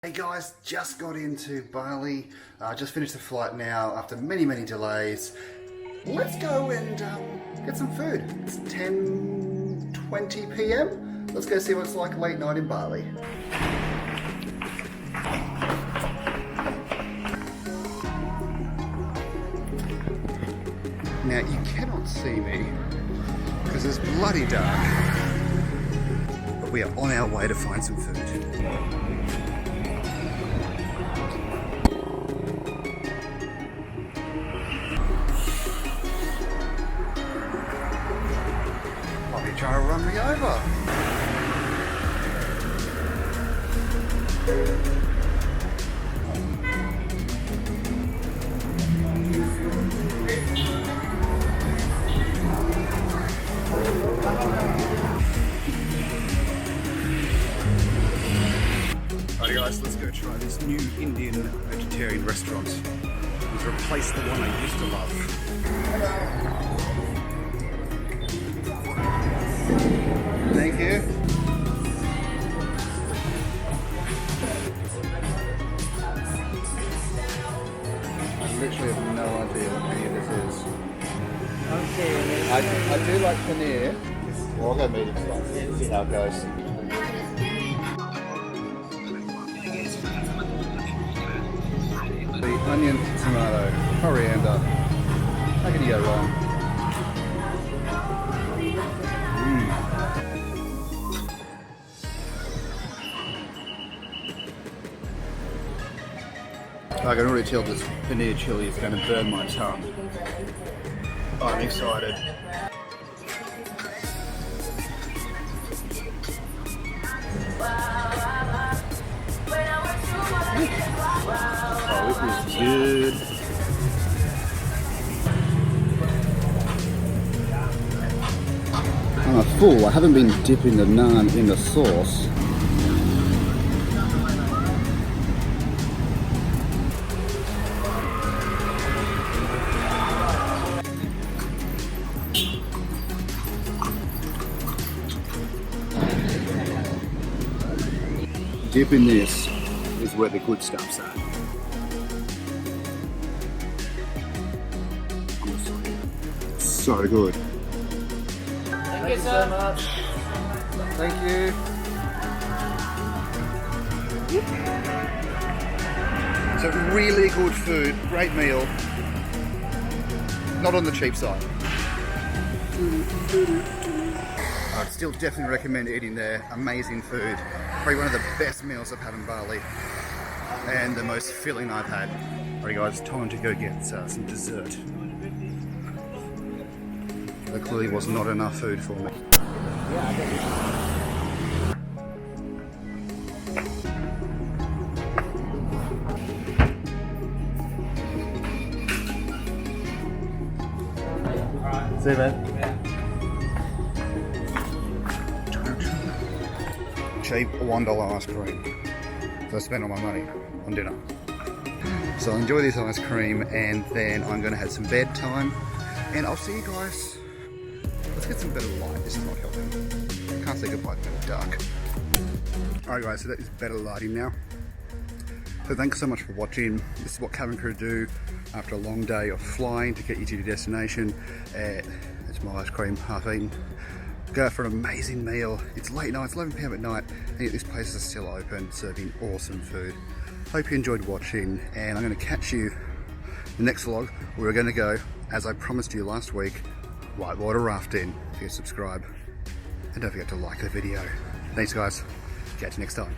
Hey guys, just got into Bali, just finished the flight now after many delays. Let's go and get some food. It's 10:20 p.m. Let's go see what it's like late night in Bali. Now you cannot see me because it's bloody dark, but we are on our way to find some food. Trying to run me over. Alright guys, let's go try this new Indian vegetarian restaurant. It's replaced the one I used to love. Thank you. I literally have no idea what any of this is. Okay. I do like paneer. Well, I'll go medium size. See how it goes. The onion, tomato, coriander. How can you go wrong? I can already tell this paneer chili is going to burn my tongue. I'm excited. Oh, this is good. I'm a fool. I haven't been dipping the naan in the sauce. Dip in this is where the good stuff's at. So good. Thank you so much. Thank you. So really good food, great meal. Not on the cheap side. I'd still definitely recommend eating there. Amazing food. Probably one of the best meals I've had in Bali. And the most filling I've had. Alright guys, time to go get some dessert. There clearly was not enough food for me. See you, man. Cheap $1 ice cream. So I spent all my money on dinner. So I'll enjoy this ice cream and then I'm going to have some bedtime. And I'll see you guys. Let's get some better light. This is not helping. Can't say goodbye to the dark. Alright guys, so that is better lighting now. So thanks so much for watching. This is what cabin crew do after a long day of flying to get you to your destination. It's my ice cream, half eaten. Go out for an amazing meal. It's late night, it's 11 p.m. at night, and yet this place is still open, serving awesome food. Hope you enjoyed watching, and I'm going to catch you in the next vlog where we're going to go, as I promised you last week, whitewater rafting. If you subscribe, and don't forget to like the video. Thanks guys, catch you next time.